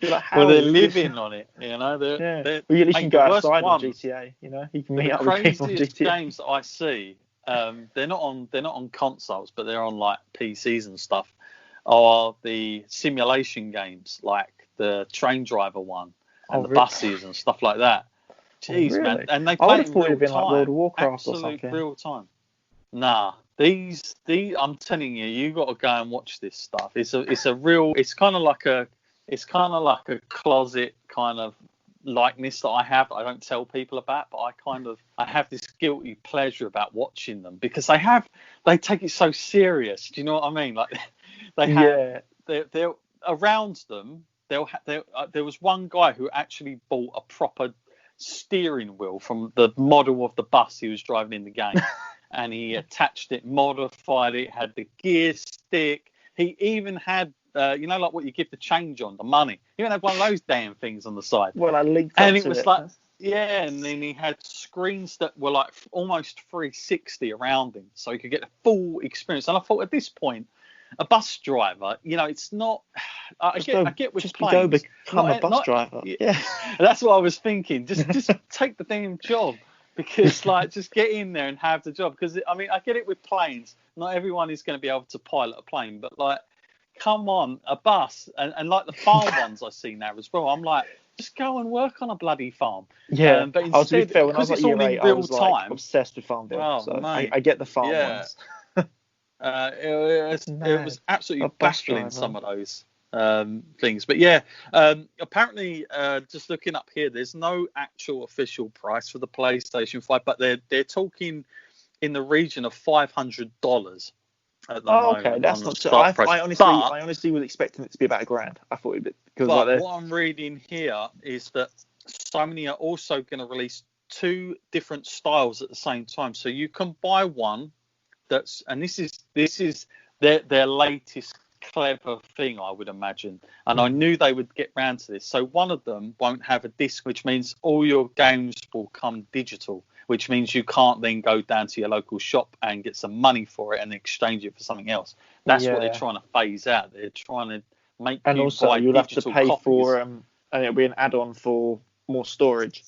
You're like, well, how? they're living on it, you know. Yeah. They're, Well, at least you can go outside on one, GTA. You know, you can the meet up with people on craziest GTA. games that I see, they're not on consoles, but they're on like PCs and stuff. Are the simulation games like the train driver one and the Really? buses and stuff like that? Jeez, really? man, and they I would play have in thought it'd real been like World time, of Warcraft or absolute something. real time. Nah, these I'm telling you got to go and watch this stuff. It's kind of like a closet kind of likeness that I have that I don't tell people about, but I have this guilty pleasure about watching them because they take it so serious. Do you know what I mean? Like they're around them. There was one guy who actually bought a proper steering wheel from the model of the bus he was driving in the game, and he attached it, modified it, had the gear stick. He even had, like what you give the change on, the money. He even had one of those damn things on the side. Well, I linked and up it to was it. like, yeah, and then he had screens that were like almost 360 around him, so he could get the full experience. And I thought, at this point, a bus driver, it's not. I get with planes. Go become a bus driver. Yeah, that's what I was thinking. Just take the damn job, because just get in there and have the job. Because I get it with planes. Not everyone is going to be able to pilot a plane, but come on, a bus and like the farm ones I see now as well. I'm like, just go and work on a bloody farm. Yeah, but instead, to be fair, when I was it's like all year in 8, real I was time. like obsessed with Farmville. Oh, so mate. I get the farm ones. It was absolutely baffling, some of those things. But apparently, just looking up here, there's no actual official price for the PlayStation 5, but they're talking in the region of $500 at the moment. Okay, that's not. I honestly was expecting it to be about $1,000. I thought it'd be because what I'm reading here is that Sony are also going to release 2 different styles at the same time, so you can buy one. This is their latest clever thing, I would imagine. And I knew they would get round to this. So one of them won't have a disc, which means all your games will come digital, which means you can't then go down to your local shop and get some money for it and exchange it for something else. That's what they're trying to phase out. They're trying to make and you also buy you'll have to pay copies. for and it'll be an add-on for more storage.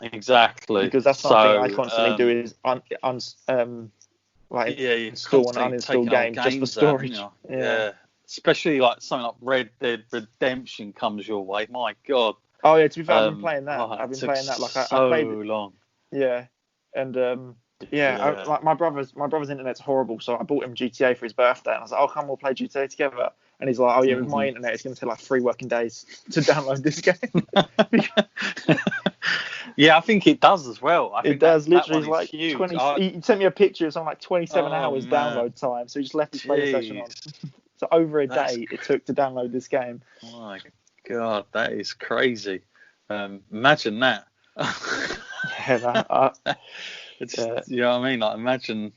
Exactly. Because that's something I constantly do is install and uninstall games just for storage. Yeah. Especially like something like Red Dead Redemption comes your way. My God. Oh yeah, to be fair, I've been playing that. I've been playing that I played long. Yeah, and like my brother's internet's horrible, so I bought him GTA for his birthday, and I was like, "Oh, come, we'll play GTA together." And he's like, "Oh yeah, with my internet, it's going to take like 3 working days to download this game." Yeah, I think it does as well. It does literally like 20. He sent me a picture of something like 27 hours download time, so he just left his PlayStation on. So over a day it took to download this game. Oh my God, that is crazy. Imagine that. You know what I mean? Like, imagine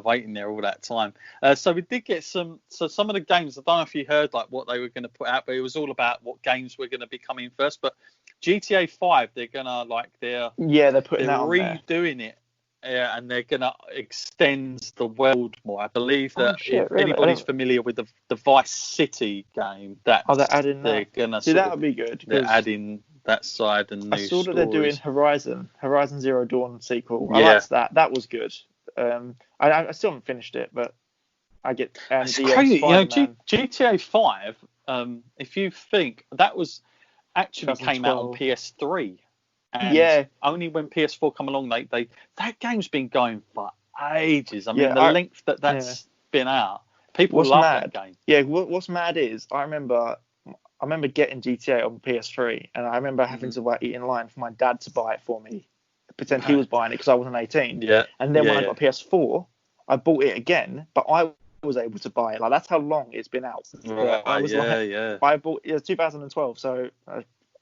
waiting there all that time. So we did get some of the games. I don't know if you heard like what they were going to put out, but it was all about what games were going to be coming first. But GTA 5, they're gonna they're redoing it. Yeah, and they're gonna extend the world more. I believe that anybody's familiar with the Vice City game, they're gonna that would be good. They're adding that side and new I saw that they're doing Horizon Zero Dawn sequel. Yeah. I liked that. That was good. I still haven't finished it, but I get. It's crazy. GTA 5. If you think that was actually came out on PS3. And only when PS4 come along, that game's been going for ages. I mean, the length that's been out, people love that game. Yeah, what's mad is I remember getting GTA on PS3, and I remember having to wait in line for my dad to buy it for me, pretend he was buying it because I wasn't 18. Yeah. And then when I got PS4, I bought it again, but I was able to buy it. Like, that's how long it's been out. Right. I bought it was 2012, so.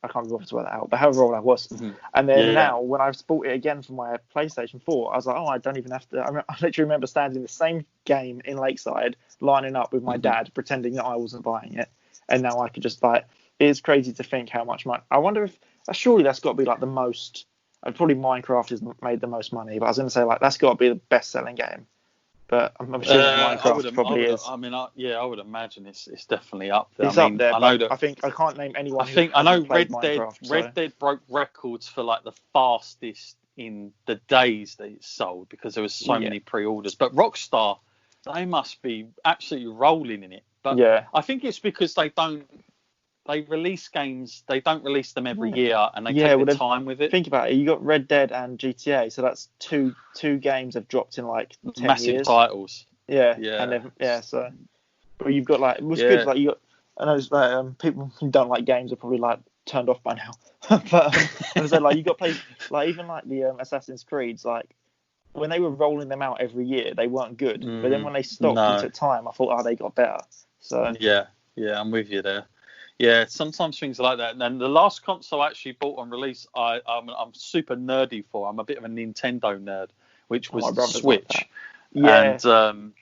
I can't be bothered to work that out, but however old I was. And then now, when I bought it again for my PlayStation 4, I was like, I don't even have to. I literally remember standing in the same game in Lakeside, lining up with my dad, pretending that I wasn't buying it. And now I could just buy it. It is crazy to think how much money. I wonder if, surely that's got to be like the most. Probably Minecraft has made the most money, but I was going to say, like, that's got to be the best selling game. but I'm assuming Minecraft probably is. I mean, I would imagine it's definitely up there. It's up there, I think I can't name anyone. I know Red Dead broke records for like the fastest in the days that it sold because there was so many pre-orders. But Rockstar, they must be absolutely rolling in it. But I think it's because they release games, they don't release them every year, and they take their time with it. Think about it. You got Red Dead and GTA, so that's two games have dropped in like 10 massive years. titles. Yeah. And so but you've got like what's good like you got. I know it's like people who don't like games are probably like turned off by now. But so like you got play like even like the Assassin's Creeds, like when they were rolling them out every year, they weren't good. But then when they stopped and took time, I thought, they got better. So yeah, I'm with you there. Yeah, sometimes things are like that. And the last console I actually bought on release, I'm super nerdy for. I'm a bit of a Nintendo nerd, which was the Switch. Like and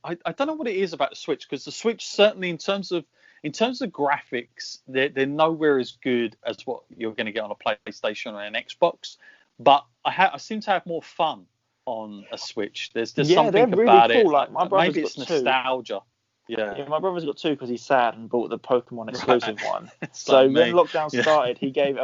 I don't know what it is about the Switch, because the Switch certainly in terms of graphics, they're nowhere as good as what you're going to get on a PlayStation or an Xbox. But I seem to have more fun on a Switch. There's just something really about cool. it. Like my brother's maybe it's nostalgia. Yeah, my brother's got two because he's sad and bought the Pokemon exclusive one. So when lockdown started, he gave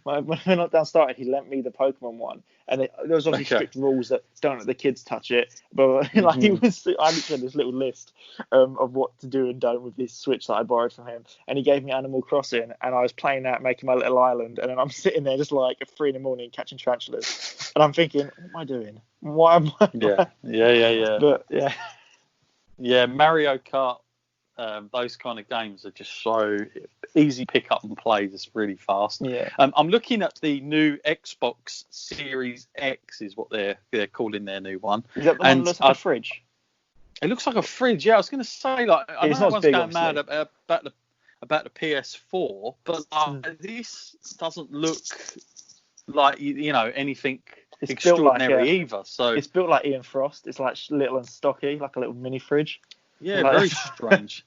when lockdown started, he lent me the Pokemon one, and there was obviously strict rules that don't let the kids touch it. But I literally had this little list of what to do and don't with this Switch that I borrowed from him, and he gave me Animal Crossing, and I was playing that, making my little island, and then I'm sitting there just like at 3 a.m. catching tarantulas, and I'm thinking, what am I doing? Why am I? Yeah. But yeah, Mario Kart, those kind of games are just so easy pick up and play, just really fast. Yeah. I'm looking at the new Xbox Series X, is what they're calling their new one. Is that the one that looks like a fridge? It looks like a fridge. Yeah, I was going to say, like, I know everyone's big, going mad about the PS4, but this doesn't look like anything extraordinary either. So it's built like Ian Frost. It's like little and stocky, like a little mini fridge. Yeah, very strange.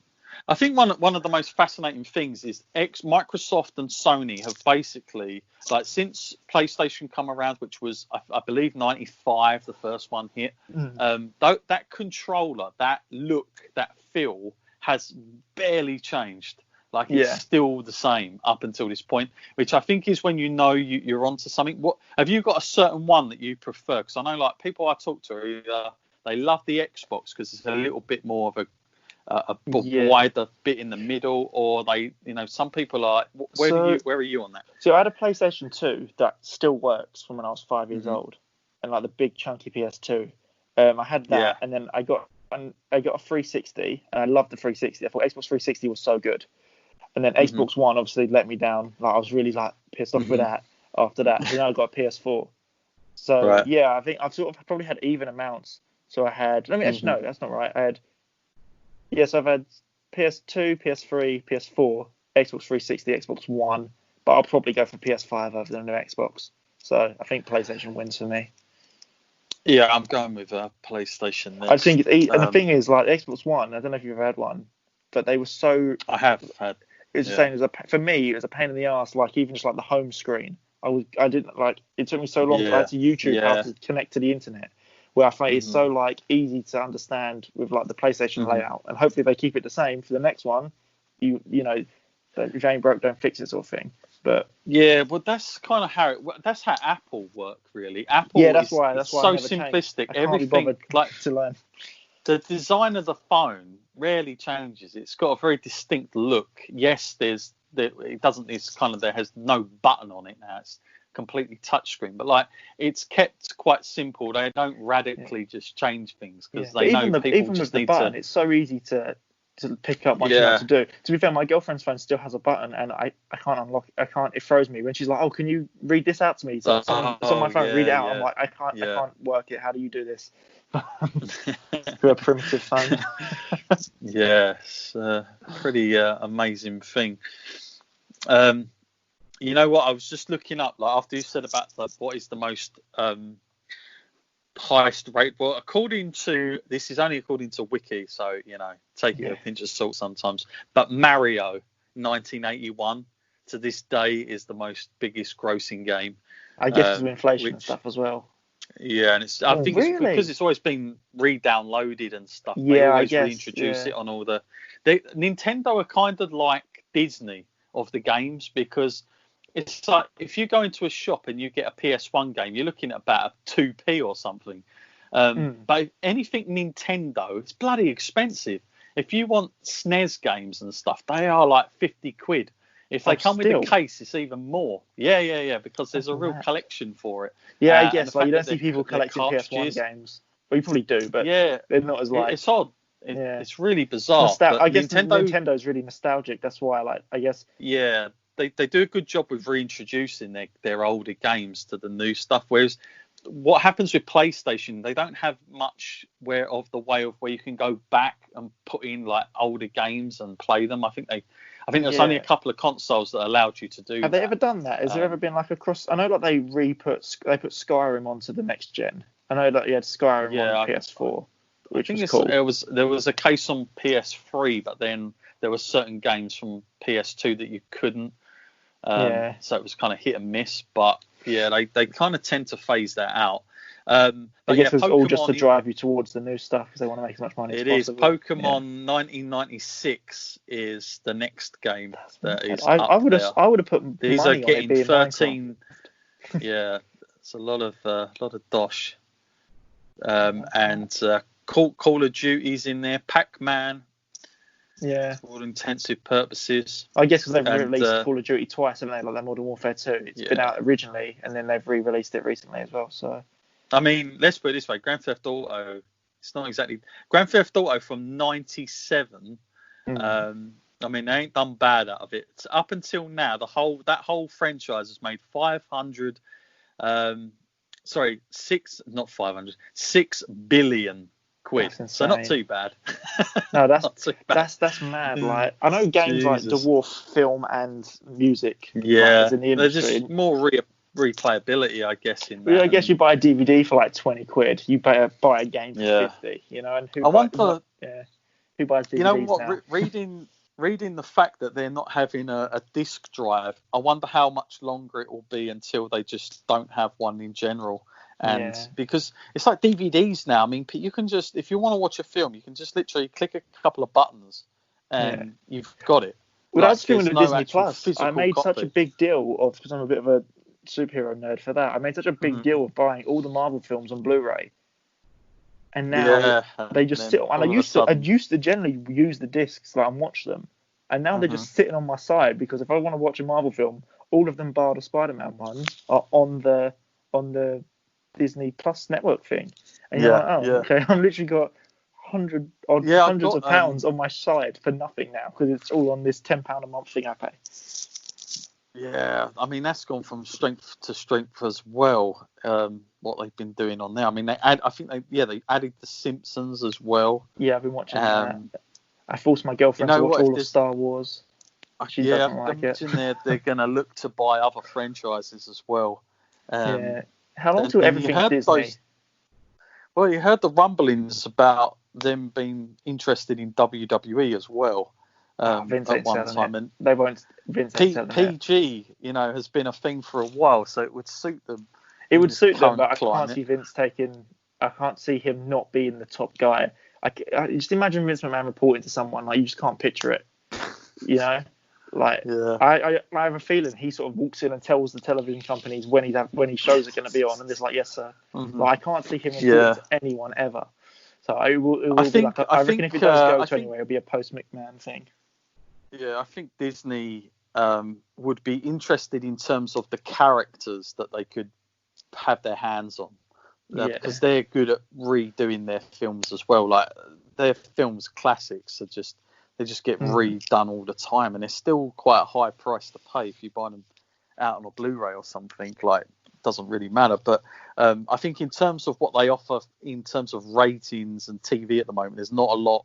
I think one of the most fascinating things is Microsoft and Sony have basically, like, since PlayStation come around, which was I believe 95, the first one hit. That controller, that look, that feel has barely changed. Like, it's still the same up until this point, which I think is when you're onto something. What have you got a certain one that you prefer? Because I know, like, people I talk to, they love the Xbox because it's a little bit more of a wider bit in the middle, or some people are. Where are you on that? So I had a PlayStation 2 that still works from when I was 5 years old, and like the big chunky PS2. I had that, and then I got a 360, and I loved the 360. I thought Xbox 360 was so good. And then Xbox One obviously let me down. Like, I was really like pissed off with that after that. So now I got a PS4. So I think I've sort of probably had even amounts. So I had, actually no, that's not right. So I've had PS2, PS3, PS4, Xbox 360, Xbox One, but I'll probably go for PS5 over the new Xbox. So I think PlayStation wins for me. Yeah, I'm going with PlayStation next. I think and the thing is, like, Xbox One, I don't know if you've ever had one, but they were so. I have had. It's the same for me. It was a pain in the ass. Like, even just like the home screen, I didn't like. It took me so long. I had to YouTube how to connect to the internet. Where I find it's so like easy to understand with like the PlayStation layout, and hopefully they keep it the same for the next one. If you ain't broke, don't fix it, sort of thing. But that's kind of how that's how Apple work, really. Apple that's why so simplistic. Everything like to learn. The design of the phone rarely changes. It's got a very distinct look. Yes, there has no button on it now. It's completely touchscreen, but like, it's kept quite simple. They don't radically just change things because they know people just need to. It's so easy to pick up once you know what to do. To be fair, my girlfriend's phone still has a button, and I can't unlock. It throws me when she's like, "Oh, can you read this out to me?" So it's on my phone. Read it out. I'm like, I can't work it. How do you do this? Through a primitive phone. Yes, pretty amazing thing. You know what? I was just looking up, like, after you said about what is the most highest rate. Well, this is only according to Wiki, so take it with a pinch of salt sometimes. But Mario 1981 to this day is the biggest grossing game. I guess with inflation and stuff as well. Yeah, and I think it's really? because it's always been re-downloaded and stuff. They Yeah, I always guess. reintroduce Yeah. it on all the. Nintendo are kind of like Disney of the games, because it's like if you go into a shop and you get a PS1 game, you're looking at about a 2p or something. But anything Nintendo, it's bloody expensive. If you want SNES games and stuff, they are like 50 quid. If they come with a case, it's even more. Yeah, because there's a real collection for it. Yeah, I And the guess. Like, you fact don't that see people they're collecting PS1 cartridges, games. Well, you probably do, but yeah, they're not as like. it's odd. Yeah. It's really bizarre. But I guess Nintendo, Nintendo's really nostalgic. That's why, like, I guess. yeah, they do a good job with reintroducing their older games to the new stuff. Whereas what happens with PlayStation, they don't have much where you can go back and put in like older games and play them. I think there's only a couple of consoles that allowed you to do that. Have they ever done that? Has there ever been like a cross? I know like they put Skyrim onto the next gen. I know that you had Skyrim on PS4, which was cool. There was a case on PS3, but then there were certain games from PS2 that you couldn't. So it was kind of hit and miss, but yeah, they kind of tend to phase that out. But I guess it's Pokemon, all just to drive you towards the new stuff because they want to make as much money as possible. It is. Pokemon 1996 is the next game that is I would have put These money are getting on it being 13. Yeah, it's a lot of dosh. And Call of Duty's in there, Pac-Man. Yeah. For all intensive purposes. I guess because they've released Call of Duty twice, haven't they? Like that Modern Warfare 2. It's been out originally, and then they've re-released it recently as well. So, I mean, let's put it this way: Grand Theft Auto. It's not exactly Grand Theft Auto from '97. I mean, they ain't done bad out of it. Up until now, that whole franchise has made 500. $6 billion. So not too bad. No, that's mad. Like I know games like dwarf film and music. Yeah, in the industry. There's just more replayability, I guess. I guess you buy a DVD for like 20 quid. You buy a game for 50. You know, and who buys DVDs you know what? Now? Reading the fact that they're not having a disc drive, I wonder how much longer it will be until they just don't have one in general. And because it's like DVDs now, I mean, you can just, if you want to watch a film, you can just literally click a couple of buttons and you've got it. Well, that's doing the Disney Plus. I made such a big deal of, because I'm a bit of a superhero nerd for that. I made such a big deal of buying all the Marvel films on Blu-ray. And now they just sit on. And I used to generally use the discs and watch them. And now they're just sitting on my side because if I want to watch a Marvel film, all of them bar the Spider-Man ones are on the Disney Plus network thing. And you're like, okay, I've literally got hundreds of pounds on my side for nothing now because it's all on this £10 a month thing I pay. Yeah, I mean that's gone from strength to strength as well. What they've been doing on there. I mean, they added the Simpsons as well. Yeah, I've been watching that. I forced my girlfriend to watch all of Star Wars. She doesn't like it. They're going to look to buy other franchises as well. How long till everything's Disney? Well, you heard the rumblings about them being interested in WWE as well. Vince at ain't one selling time, it. and they won't. Vince ain't selling PG, has been a thing for a while, so it would suit them. It would suit them, but climate. I can't see Vince taking. I can't see him not being the top guy. I just imagine Vince McMahon reporting to someone like you just can't picture it. I have a feeling he sort of walks in and tells the television companies when his shows are going to be on, and it's like, yes, sir. I can't see him reporting to anyone ever. So I reckon if it does go to anywhere, it'll be a post McMahon thing. Yeah, I think Disney would be interested in terms of the characters that they could have their hands on. Because they're good at redoing their films as well. Like their films classics they just get redone all the time, and they're still quite a high price to pay if you buy them out on a Blu-ray or something. Like it doesn't really matter. But I think in terms of what they offer in terms of ratings and TV at the moment, there's not a lot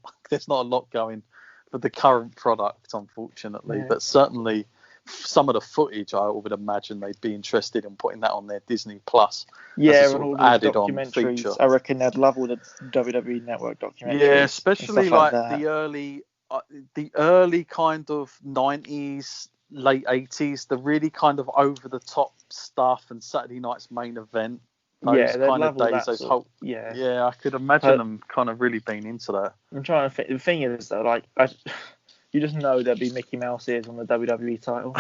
going for the current product, unfortunately. But certainly some of the footage, I would imagine they'd be interested in putting that on their Disney Plus. Yeah, and all the documentaries. I reckon they'd love all the WWE Network documentaries. Yeah, especially like that. the early kind of 90s, late 80s, the really kind of over the top stuff and Saturday Night's Main Event Those they'd kind of love all days, that those sort. whole. Yeah. Yeah, I could imagine them kind of really being into that. I'm trying to think. The thing is, though, like, you just know there'd be Mickey Mouse ears on the WWE title.